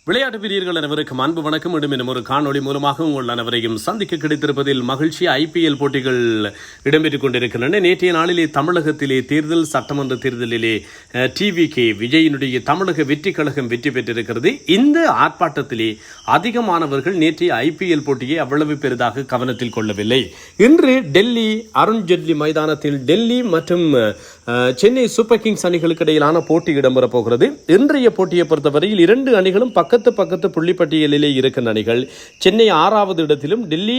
விளையாட்டு வீரர்கள் அனைவருக்கும் அன்பு வணக்கம். மீண்டும் ஒரு காணொளி மூலமாக உங்கள் அனைவரையும் சந்திக்க கிடைத்திருப்பதில் மகிழ்ச்சி. IPL போட்டிகள் இடம்பெற்றுக் கொண்டிருக்கின்றன. நேற்றைய நாளிலே தமிழகத்திலே சட்டமன்ற தேர்தலிலே TVK விஜயினுடைய தமிழக வெற்றி கழகம் வெற்றி பெற்றிருக்கிறது. இந்த ஆர்ப்பாட்டத்திலே அதிகமானவர்கள் நேற்றைய IPL போட்டியை அவ்வளவு பெரிதாக கவனத்தில் கொள்ளவில்லை. இன்று டெல்லி அருண் ஜெட்லி மைதானத்தில் டெல்லி மற்றும் சென்னை சூப்பர் கிங்ஸ் அணிகளுக்கு இடையிலான போட்டி இடம்பெறப் போகிறது. இன்றைய போட்டியை பொறுத்தவரையில் இரண்டு அணிகளும் பக்கத்து புள்ளிப்பட்டியலிலே இருக்கின்ற அணிகள். சென்னை 6வது இடத்திலும் டெல்லி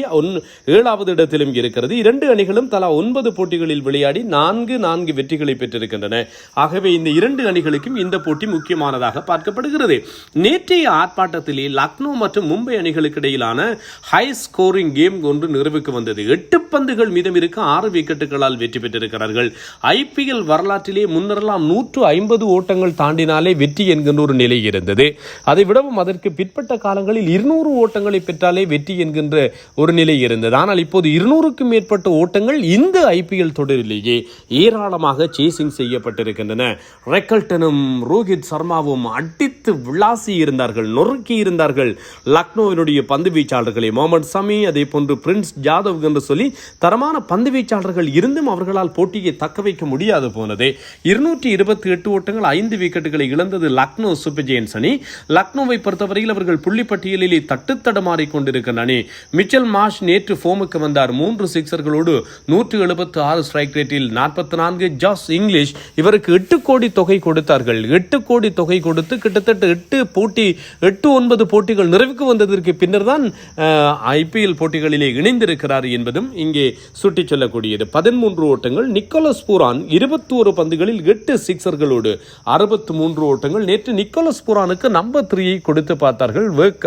7வது இடத்திலும் இருக்கிறது. இரண்டு அணிகளும் தலா 9 போட்டிகளில் விளையாடி 4 வெற்றிகளை பெற்றிருக்கின்றன. ஆகவே இந்த இரண்டு அணிகளுக்கும் இந்த போட்டி முக்கியமானதாக பார்க்கப்படுகிறது. நேற்றைய ஆர்ப்பாட்டத்திலே லக்னோ மற்றும் மும்பை அணிகளுக்கு இடையிலான ஹை ஸ்கோரிங் கேம் ஒன்று நிறைவுக்கு வந்தது. 8 பந்துகள் மீதம் இருக்க 6 விக்கெட்டுகளால் வெற்றி பெற்றிருக்கிறார்கள். IPL வரலாற்றிலே முன்னரெல்லாம் 150 ஓட்டங்கள் தாண்டினாலே வெற்றி என்கின்ற ஒரு நிலை இருந்தது. அதை விடவும் அதற்கு பிற்பட்ட காலங்களில் 200 ஓட்டங்களை பெற்றாலே வெற்றி என்கின்ற ஒரு நிலை இருந்தது. ஆனால் இப்போது 200க்கும் மேற்பட்ட ஓட்டங்கள் இந்த IPL தொடரிலேயே ஏராளமாக சேசிங் செய்யப்பட்டிருக்கின்றன. ரெக்கல்டனும் ரோஹித் சர்மாவும் அடித்து விளாசி இருந்தார்கள், நொறுக்கி இருந்தார்கள் லக்னோவினுடைய பந்து வீச்சாளர்களை. முகமது சமி, அதே போன்று பிரின்ஸ் ஜாதவ் என்று சொல்லி தரமான பந்து வீச்சாளர்கள் இருந்தும் அவர்களால் போட்டியை தக்க வைக்க முடியாது போனது. 228 ஓட்டங்கள் 5 விக்கெட்டுகளை இழந்தது லக்னோ சூப்பர் ஜெயன்ஸ் அணி. லக்னோவை பொறுத்தவரையில் அவர்கள் புள்ளிப்பட்டியலிலே தட்டுத்தடமாறி கொண்டிருக்கின்ற அணி. மிச்சல் மார்ஷ் நேற்று ஃபோமுக்கு வந்தார். 3 சிக்ஸர்களோடு 176 ஸ்ட்ரைக் ரேட்டில் 44. ஜாஸ் இங்கிலீஷ் இவருக்கு 8 கோடி தொகை கொடுத்தார்கள். 8 கோடி தொகை கொடுத்து கிட்டத்தட்ட 8-9 போட்டிகள் நிறைவுக்கு வந்ததற்கு பின்னர் தான் IPL போட்டிகளிலே இணைந்திருக்கிறார் என்பதும் இங்கே சுட்டிச் சொல்லக்கூடியது. 13 ஓட்டங்கள். நிக்கோலஸ் பூரான் 21 பந்துகளில் 8 சிக்ஸர்களோடு 63 ஓட்டங்கள். நேற்று நிக்கோலஸ் பூரானுக்கு நம்பர் 3 கொடுத்து பார்த்தார்கள். ஒர்க்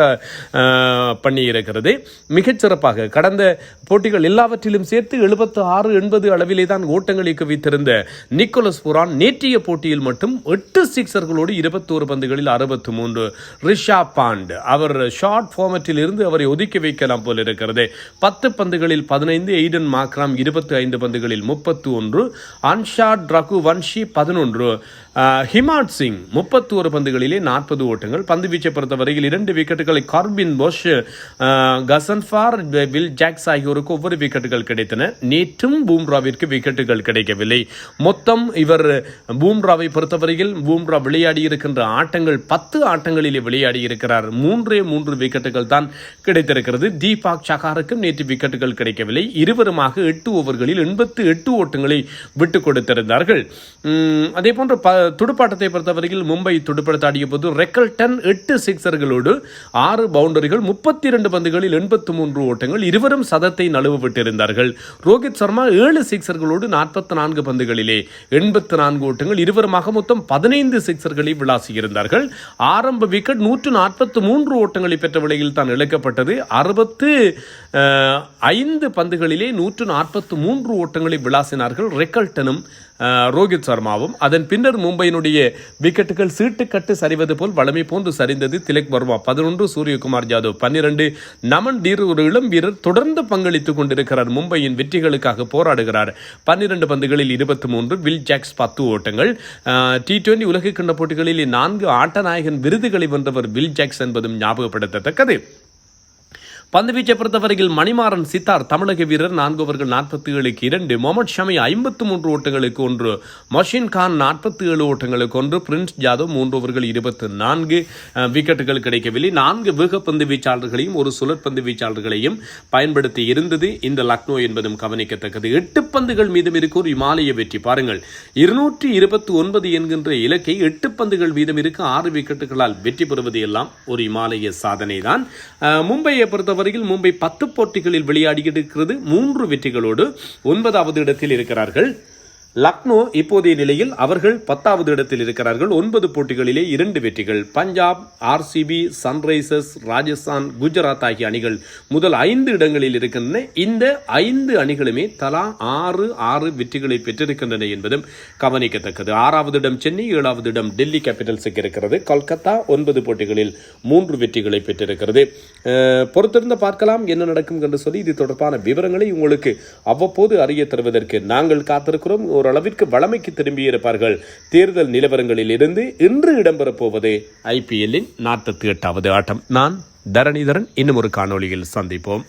பண்ணி இருக்கிறது மிகச்சிறப்பாக. கடந்த போட்டிகள் எல்லாவற்றிலும் சேர்த்து 76-80 அளவிலே தான் ஓட்டங்களை குவித்திருந்த நிக்கோலஸ் பூரான் நேற்றைய போட்டியில் மட்டும் 8 சிக்ஸர்களோடு 21 பந்துகளில் 63. ரிஷாப் பாண்ட் அவர் ஷார்ட் ஃபார்மட்டில் இருந்து அவரை ஒதுக்கி வைக்கலாம் போல இருக்கிறது. 10 பந்துகளில் 15. எய்டன் மாக்ராம் 25 பந்துகளில் 31. அன்ஷாட் ரகுவன்ஷி 11. ஹிமாட் சிங் 31 பந்துகளிலே 40 ஓட்டங்கள். பந்து வீச்சை பொறுத்தவரையில் 2 விக்கெட்டுகளை கார்பின் போஷ், கசன்ஃபார், வில் ஜாக்ஸ் ஆகியோருக்கு ஒவ்வொரு விக்கெட்டுகள் கிடைத்தன. நேற்றும் பூம்ராவிற்கு விக்கெட்டுகள் கிடைக்கவில்லை. மொத்தம் இவர் பூம்ராவை பொறுத்தவரையில் பூம்ரா விளையாடி இருக்கின்ற ஆட்டங்கள் 10 ஆட்டங்களிலே விளையாடி இருக்கிறார். 3 விக்கெட்டுகள் தான் கிடைத்திருக்கிறது. தீபாக் சகாருக்கும் நேற்று விக்கெட்டுகள் கிடைக்கவில்லை. இருவருமாக 8 ஓவர்களில் 88 ஓட்டங்களை விட்டுக் கொடுத்திருந்தார்கள். அதே போன்று துடுப்பாட்டத்தை பொறுத்தவரையில் மும்பை துடுப்படுத்தாடிய போது ரெக்கல்டன் 8 சிக்ஸர்களோடு 6 பவுண்டரிகள், 32 பந்துகளில் 83 ஓட்டங்கள். இருவரும் சதத்தை நழுவ விட்டிருந்தார்கள். ரோஹித் சர்மா 7 சிக்ஸர்களோடு 44 பந்துகளிலே 84 ஓட்டங்கள். இருவருமாக மொத்தம் 15 சிக்ஸர்களை விளாசியிருந்தார்கள். ஆரம்ப விக்கெட் 143 ஓட்டங்களை பெற்ற விலையில் தான் இழக்கப்பட்டது. 65 பந்துகளிலே 143 ஓட்டங்களை விளாசினார்கள் ரெக்கல்டனும் ரோஹித் சர்மாவும். அதன் பின்னர் மும்பையினுடைய விக்கெட்டுகள் சீட்டுக்கட்டு சரிவது போல் வளமை போன்று சரிந்தது. திலக் வர்மா 11, சூரியகுமார் யாதவ் 12. நமன் டீர் ஒரு இளம் வீரர் தொடர்ந்து பங்களித்துக் கொண்டிருக்கிறார். மும்பையின் வெற்றிகளுக்காக போராடுகிறார். 12 பந்துகளில் 23. வில் ஜாக்ஸ் 10 ஓட்டங்கள். T20 உலக கிண்ண போட்டிகளில் 4 ஆட்டநாயகன் விருதுகளை வென்றவர் வில் ஜாக்ஸ் என்பதும் ஞாபகப்படுத்தத்தக்கது. பந்து வீச்சை பொறுத்தவரையில் மணிமாறன் சித்தார் தமிழக வீரர் 4 ஓவர்கள் 47க்கு 2. முகமது ஷமி 53 ஓட்டங்களுக்கு 1. மொஷின் கான் 47 ஓட்டங்களுக்கு 1. பிரின்ஸ் ஜாதவ் 3 ஓவர்கள் 24 விக்கெட்டுகள் கிடைக்கவில்லை. 4 வேகப்பந்து வீச்சாளர்களையும் ஒரு சுழற்பந்து வீச்சாளர்களையும் பயன்படுத்தி இருந்தது இந்த லக்னோ என்பதும் கவனிக்கத்தக்கது. 8 பந்துகள் மீதம் இருக்க ஒரு இமாலய வெற்றி. பாருங்கள், 229 என்கின்ற இலக்கை 8 பந்துகள் மீதம் இருக்க 6 விக்கெட்டுகளால் வெற்றி பெறுவது எல்லாம் ஒரு இமாலய சாதனை தான். மும்பையை பொறுத்தவரை மும்பை 10 போட்டிகளில் விளையாடி இருக்கிறது. 3 வெற்றிகளோடு 9வது இடத்தில் இருக்கிறார்கள். லக்னோ இப்போதைய நிலையில் அவர்கள் 10வது இடத்தில் இருக்கிறார்கள். 9 போட்டிகளிலே 2 வெற்றிகள். பஞ்சாப், RCB, சன்ரைசர்ஸ், ராஜஸ்தான், குஜராத் ஆகிய அணிகள் முதல் 5 இடங்களில் இருக்கின்றன. இந்த 5 அணிகளுமே தலா 6 வெற்றிகளை பெற்றிருக்கின்றன என்பதும் கவனிக்கத்தக்கது. 6வது இடம் சென்னை, 7வது இடம் டெல்லி கேபிட்டல்ஸுக்கு இருக்கிறது. கொல்கத்தா 9 போட்டிகளில் 3 வெற்றிகளை பெற்றிருக்கிறது. பொறுத்திருந்து பார்க்கலாம் என்ன நடக்கும் என்று சொல்லி இது தொடர்பான விவரங்களை உங்களுக்கு அவ்வப்போது அறிய தருவதற்கு நாங்கள் காத்திருக்கிறோம். ஓரளவிற்கு வளமைக்கு திரும்பியிருப்பார்கள். தேர்தல் நிலவரங்களில் இருந்து இன்று இடம்பெறப் போவது IPL-இன் 48வது ஆட்டம். நான் தரணிதரன். இன்னும் ஒரு காணொளியில் சந்திப்போம்.